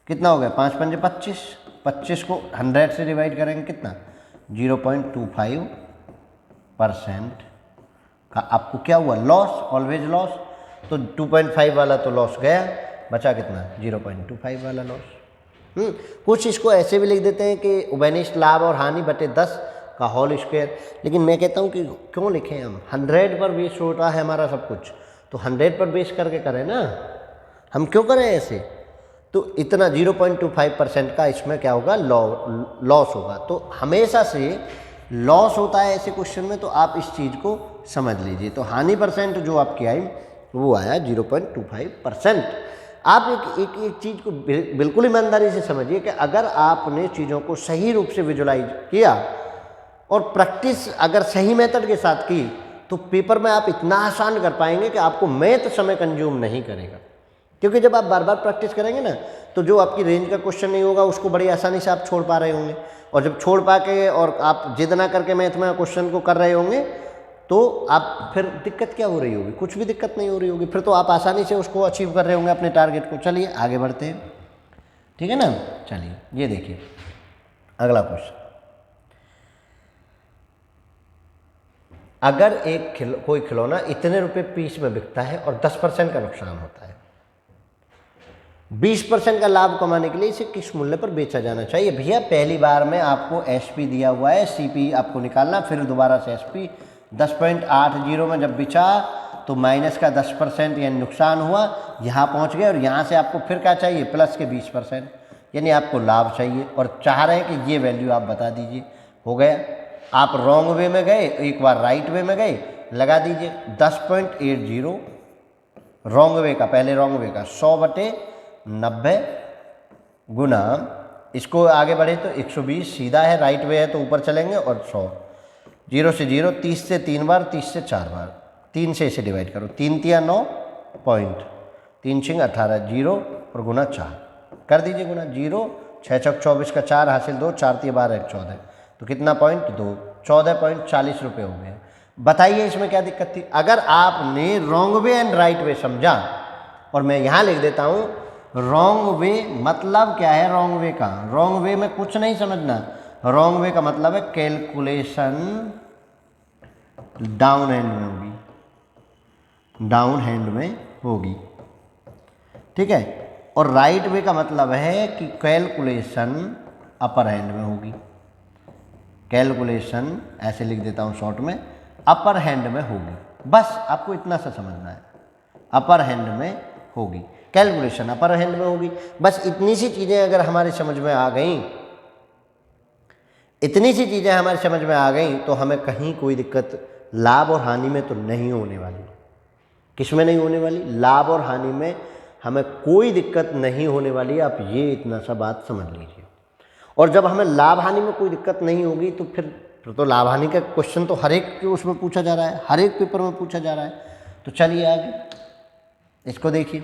कितना हो गया? 5 पंजे 25, 25 को 100 से डिवाइड करेंगे कितना? 0.25% का आपको क्या हुआ? Loss, always loss. तो 2.5 वाला तो लॉस गया, बचा कितना? 0.25 वाला लॉस। कुछ इसको ऐसे भी लिख देते हैं कि उभयनिष्ठ लाभ और हानि बटे 10 का होल स्क्वायर, लेकिन मैं कहता हूँ कि क्यों लिखें हम? 100 पर बेस होता है हमारा सब कुछ, तो 100 पर बेस करके करें ना, हम क्यों करें ऐसे? तो इतना 0.25% का इसमें क्या होगा? लॉस होगा। तो हमेशा से लॉस होता है ऐसे क्वेश्चन में, तो आप इस चीज़ को समझ लीजिए। तो हानि परसेंट जो आपकी आई वो आया 0.25%। आप एक चीज़ को बिल्कुल ईमानदारी से समझिए कि अगर आपने चीज़ों को सही रूप से विजुलाइज किया और प्रैक्टिस अगर सही मेथड के साथ की, तो पेपर में आप इतना आसान कर पाएंगे कि आपको मैथ समय कंज्यूम नहीं करेगा। क्योंकि जब आप बार बार प्रैक्टिस करेंगे ना, तो जो आपकी रेंज का क्वेश्चन नहीं होगा उसको बड़ी आसानी से आप छोड़ पा रहे होंगे, और जब छोड़ पा के और आप जिद ना करके मैथ में क्वेश्चन को कर रहे होंगे, तो आप फिर दिक्कत क्या हो रही होगी? कुछ भी दिक्कत नहीं हो रही होगी, फिर तो आप आसानी से उसको अचीव कर रहे होंगे अपने टारगेट को। चलिए आगे बढ़ते हैं, ठीक है ना। चलिए ये देखिए अगला क्वेश्चन, अगर कोई खिलौना इतने रुपए पीस में बिकता है और 10% का नुकसान होता है, 20% का लाभ कमाने के लिए इसे किस मूल्य पर बेचा जाना चाहिए? भैया पहली बार में आपको एसपी दिया हुआ है, सीपी आपको निकालना, फिर दोबारा से एसपी। 10.80 में जब बिचा तो माइनस का 10% यानी नुकसान हुआ, यहाँ पहुँच गए, और यहाँ से आपको फिर क्या चाहिए? प्लस के 20%, यानी आपको लाभ चाहिए, और चाह रहे हैं कि ये वैल्यू आप बता दीजिए। हो गया, आप रॉन्ग वे में गए, एक बार राइट वे में गए, लगा दीजिए 10.80 रॉन्ग वे का, पहले रॉन्ग वे का 100/90 गुना, इसको आगे बढ़े तो 120 सीधा है, राइट वे है तो ऊपर चलेंगे, और 100, 0 से 0, 30 से 3 बार, 30 से 4 बार, 3 से इसे डिवाइड करो, 3 तिया 9 पॉइंट, 3 छिंग 18, 0 और गुना 4 कर दीजिए गुना, 0 6 छक 24 का 4 हासिल 2, 4 तिया 12 1 14, तो कितना पॉइंट? 2, 14.40 रुपये हो गए। बताइए इसमें क्या दिक्कत थी? अगर आपने wrong way and right way समझा, और मैं यहाँ लिख देता हूँ रॉन्ग वे मतलब क्या है? रॉन्ग वे का, रॉन्ग वे में कुछ नहीं समझना, रॉन्ग वे का मतलब है कैलकुलेशन डाउन हैंड में होगी, डाउन हैंड में होगी, ठीक है। और राइट वे का मतलब है कि कैलकुलेशन अपर हैंड में होगी, कैलकुलेशन ऐसे लिख देता हूँ शॉर्ट में, अपर हैंड में होगी। बस आपको इतना सा समझना है, अपर हैंड में होगी, कैलकुलेशन अपर हैंड में होगी। बस इतनी सी चीज़ें अगर हमारे समझ में आ गई, इतनी सी चीज़ें हमारे समझ में आ गई तो हमें कहीं कोई दिक्कत लाभ और हानि में तो नहीं होने वाली। किस में नहीं होने वाली? लाभ और हानि में हमें कोई दिक्कत नहीं होने वाली। आप ये इतना सा बात समझ लीजिए। और जब हमें लाभ हानि में कोई दिक्कत नहीं होगी तो फिर तो लाभ हानि का क्वेश्चन तो हर एक के उसमें पूछा जा रहा है, हर एक पेपर में पूछा जा रहा है। तो चलिए आगे इसको देखिए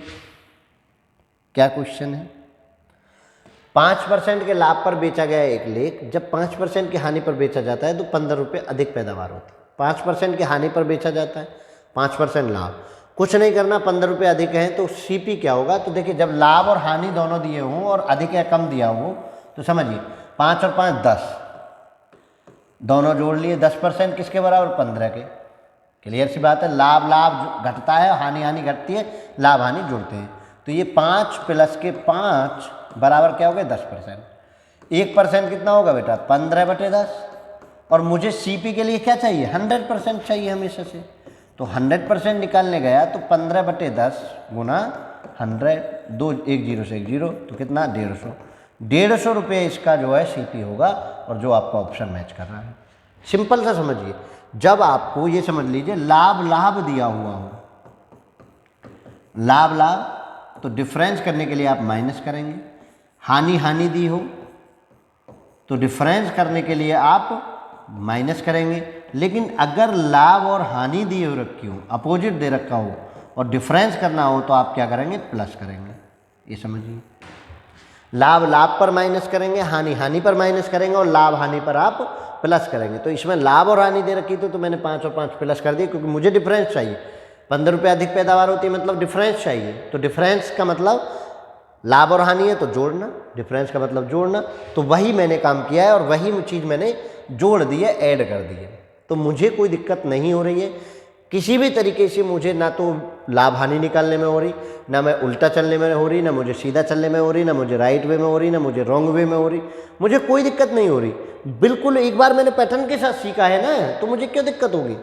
क्या क्वेश्चन है। 5% के लाभ पर बेचा गया एक लेख जब 5% की हानि पर बेचा जाता है तो 15 रुपये अधिक पैदावार होती है। 5% की हानि पर बेचा जाता है, 5% लाभ, कुछ नहीं करना, 15 रुपये अधिक हैं तो सीपी क्या होगा? तो देखिए जब लाभ और हानि दोनों दिए हों और अधिक या कम दिया हो तो समझिए 5 और 5 10, दोनों जोड़ लिए, 10% किसके बराबर? 15 के। क्लियर सी बात है। लाभ लाभ घटता है, हानि हानि घटती है, लाभ हानि जुड़ते हैं। तो ये 5 प्लस के 5 बराबर क्या हो गया? 10%। 1% कितना होगा बेटा? 15/10। और मुझे सीपी के लिए क्या चाहिए? 100% चाहिए हमेशा से। तो 100% निकालने गया तो 15/10 गुना 100, 2 1 0 से 1 0 तो कितना? 150। 150 रुपये इसका जो है सीपी होगा और जो आपका ऑप्शन मैच कर रहा है। सिंपल सा समझिए। जब आपको ये समझ लीजिए लाभ लाभ दिया हुआ हो, लाभ लाभ तो डिफरेंस करने के लिए आप माइनस करेंगे, हानि हानि दी हो तो डिफरेंस करने के लिए आप माइनस करेंगे। लेकिन अगर लाभ और हानि दी हो रखी हो, अपोजिट दे रखा हो और डिफरेंस करना हो तो आप क्या करेंगे? प्लस करेंगे। ये समझिए, लाभ लाभ पर माइनस करेंगे, हानि हानि पर माइनस करेंगे और लाभ हानि पर आप प्लस करेंगे। तो इसमें लाभ और हानि दे रखी थी तो मैंने 5 और 5 प्लस कर दिए क्योंकि मुझे डिफरेंस चाहिए। 15 रुपये अधिक पैदावार होती है मतलब डिफरेंस चाहिए। तो डिफरेंस का मतलब लाभ और हानि है तो जोड़ना, डिफरेंस का मतलब जोड़ना। तो वही मैंने काम किया है और वही चीज़ मैंने जोड़ दी है, ऐड कर दी है। तो मुझे कोई दिक्कत नहीं हो रही है किसी भी तरीके से। मुझे ना तो लाभ हानि निकालने में हो रही, ना मैं उल्टा चलने में हो रही, ना मुझे सीधा चलने में हो रही, ना मुझे राइट वे में हो रही, ना मुझे रॉन्ग वे में हो रही। मुझे कोई दिक्कत नहीं हो रही बिल्कुल। एक बार मैंने पैटर्न के साथ सीखा है ना तो मुझे क्यों दिक्कत होगी?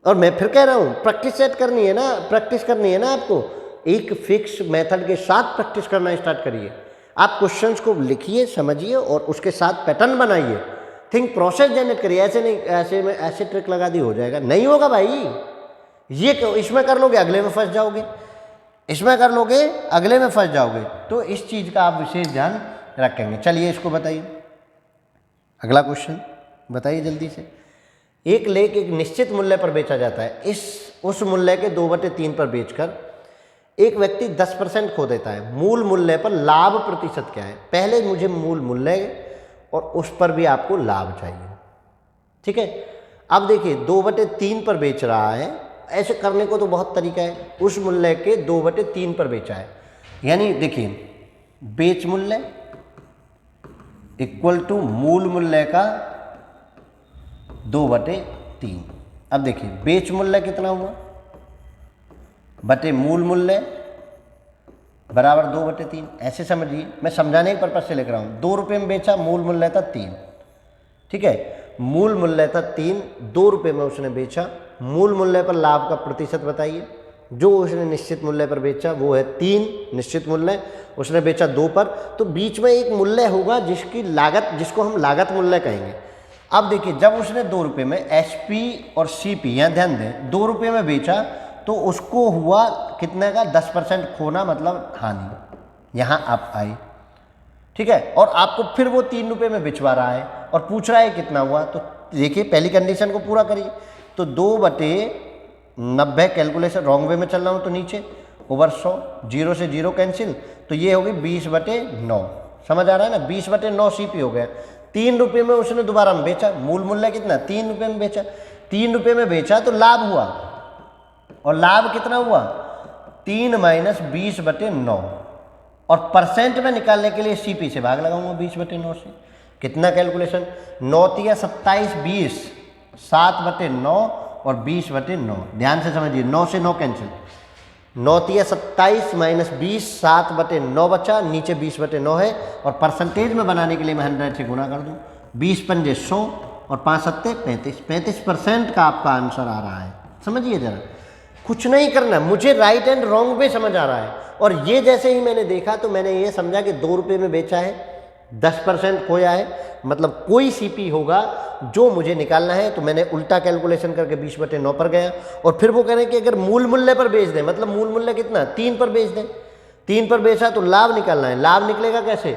और मैं फिर कह रहा हूँ प्रैक्टिस सेट करनी है ना, प्रैक्टिस करनी है ना आपको। एक फिक्स मेथड के साथ प्रैक्टिस करना स्टार्ट करिए। आप क्वेश्चंस को लिखिए, समझिए और उसके साथ पैटर्न बनाइए, थिंक प्रोसेस जनरेट करिए। ऐसे नहीं ऐसे में ऐसे ट्रिक लगा दी हो जाएगा, नहीं होगा भाई। ये इसमें कर लोगे अगले में फंस जाओगे, इसमें कर लोगे अगले में फंस जाओगे। तो इस चीज़ का आप विशेष ध्यान रखेंगे। चलिए इसको बताइए, अगला क्वेश्चन बताइए जल्दी से। एक लेख एक निश्चित मूल्य पर बेचा जाता है। उस मूल्य के 2/3 पर बेचकर एक व्यक्ति 10% खो देता है। मूल मूल्य पर लाभ प्रतिशत क्या है? पहले मुझे मूल मूल्य और उस पर भी आपको लाभ चाहिए, ठीक है। अब देखिए 2/3 पर बेच रहा है, ऐसे करने को तो बहुत तरीका है। उस मूल्य के 2/3 पर बेचा है, यानी देखिए बेच मूल्य इक्वल टू मूल मूल्य का 2/3। अब देखिए बेच मूल्य कितना हुआ बटे मूल मूल्य बराबर 2/3। ऐसे समझिए, मैं समझाने के पर्पज से लिख रहा हूँ। 2 रुपये में बेचा, मूल मूल्य था 3, ठीक है। मूल मूल्य था 3, 2 रुपये में उसने बेचा। मूल मूल्य पर लाभ का प्रतिशत बताइए। जो उसने निश्चित मूल्य पर बेचा वो है 3 निश्चित मूल्य, उसने बेचा 2 पर। तो बीच में एक मूल्य होगा जिसकी लागत, जिसको हम लागत मूल्य कहेंगे। अब देखिए जब उसने 2 रुपये में एसपी और सीपी, यहाँ ध्यान दें, 2 रुपये में बेचा तो उसको हुआ कितने का? 10% खोना मतलब हानि। यहाँ आप आए, ठीक है। और आपको फिर वो 3 रुपये में बिचवा रहा है और पूछ रहा है कितना हुआ। तो देखिए पहली कंडीशन को पूरा करिए। तो 2/90 कैलकुलेशन रॉन्ग वे में चल रहा हूँ तो नीचे ओवर 100, 0 से 0 कैंसिल, तो ये होगी 20/9। समझ आ रहा है ना? 20/9 सीपी हो गया। 3 रुपये में उसने दोबारा में बेचा, मूल मूल्य कितना? 3 रुपये में बेचा। 3 रुपये में बेचा तो लाभ हुआ, और लाभ कितना हुआ? 3 - 20/9। और परसेंट में निकालने के लिए सीपी से भाग लगाऊंगा 20/9 से। कितना कैलकुलेशन? 9 × 27 20, 7/9 और 20/9। ध्यान से समझिए, 9 से 9 कैंसिल, 9 तिया 27 माइनस 20, 7/9 बचा, नीचे 20/9 है। और परसेंटेज में बनाने के लिए मैं 100 से गुना कर दूँ, 20 पंजे 100 और 5 सत्ते 35, 35% का आपका आंसर आ रहा है। समझिए जरा, कुछ नहीं करना, मुझे राइट एंड रॉन्ग पे समझ आ रहा है। और ये जैसे ही मैंने देखा तो मैंने ये समझा कि 2 रुपये में बेचा है, 10% खोया है, मतलब कोई सीपी होगा जो मुझे निकालना है। तो मैंने उल्टा कैलकुलेशन करके 20/9 पर गया। और फिर वो कह रहे हैं कि अगर मूल मूल्य पर बेच दें, मतलब मूल मूल्य कितना, 3 पर बेच दें, 3 पर बेचा तो लाभ निकालना है। लाभ निकलेगा कैसे,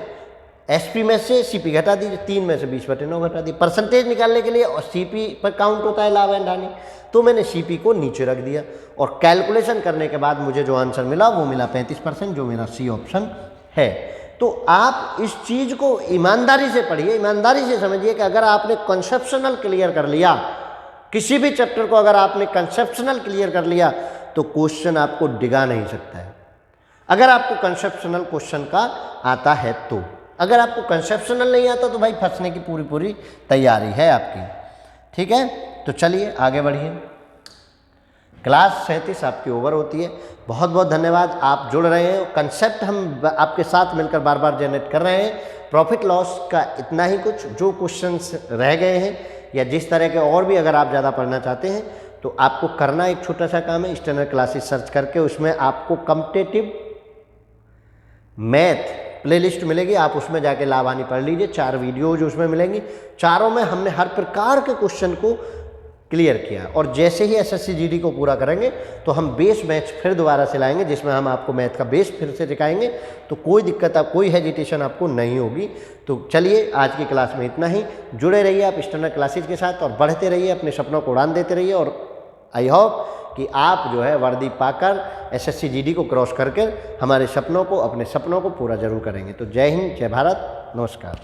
एसपी में से सीपी घटा दीजिए, 3 में से 20/9 घटा दी। परसेंटेज निकालने के लिए और सीपी पर काउंट होता है लाभ एंड हानि, तो मैंने सीपी को नीचे रख दिया। और कैलकुलेशन करने के बाद मुझे जो आंसर मिला वो मिला 35%, जो मेरा सी ऑप्शन है। तो आप इस चीज़ को ईमानदारी से पढ़िए, ईमानदारी से समझिए कि अगर आपने कंसेप्शनल क्लियर कर लिया, किसी भी चैप्टर को अगर आपने कंसेप्शनल क्लियर कर लिया तो क्वेश्चन आपको डिगा नहीं सकता है, अगर आपको कंसेप्शनल क्वेश्चन का आता है तो। अगर आपको कंसेप्शनल नहीं आता तो भाई फंसने की पूरी पूरी तैयारी है आपकी। ठीक है, तो चलिए आगे बढ़िए। क्लास 37 आपकी ओवर होती है। बहुत बहुत धन्यवाद, आप जुड़ रहे हैं। कंसेप्ट हम आपके साथ मिलकर बार बार जनरेट कर रहे हैं। प्रॉफिट लॉस का इतना ही कुछ, जो क्वेश्चंस रह गए हैं या जिस तरह के और भी अगर आप ज़्यादा पढ़ना चाहते हैं तो आपको करना एक छोटा सा काम है, स्टैंडर्ड क्लासेस सर्च करके उसमें आपको कॉम्पिटिटिव मैथ प्लेलिस्ट मिलेगी, आप उसमें जाके लाभ हानि पढ़ लीजिए। 4 वीडियो जो उसमें मिलेंगी, चारों में हमने हर प्रकार के क्वेश्चन को क्लियर किया। और जैसे ही एसएससी जीडी को पूरा करेंगे तो हम बेस मैच फिर दोबारा से लाएंगे, जिसमें हम आपको मैथ का बेस फिर से सिखाएंगे। तो कोई दिक्कत, आप कोई हेजिटेशन आपको नहीं होगी। तो चलिए आज की क्लास में इतना ही। जुड़े रहिए आप स्टैंडर्ड क्लासेस के साथ और बढ़ते रहिए, अपने सपनों को उड़ान देते रहिए। और आई होप कि आप जो है वर्दी पाकर एसएससी जीडी को क्रॉस करके हमारे सपनों को, अपने सपनों को पूरा जरूर करेंगे। तो जय हिंद, जय भारत, नमस्कार।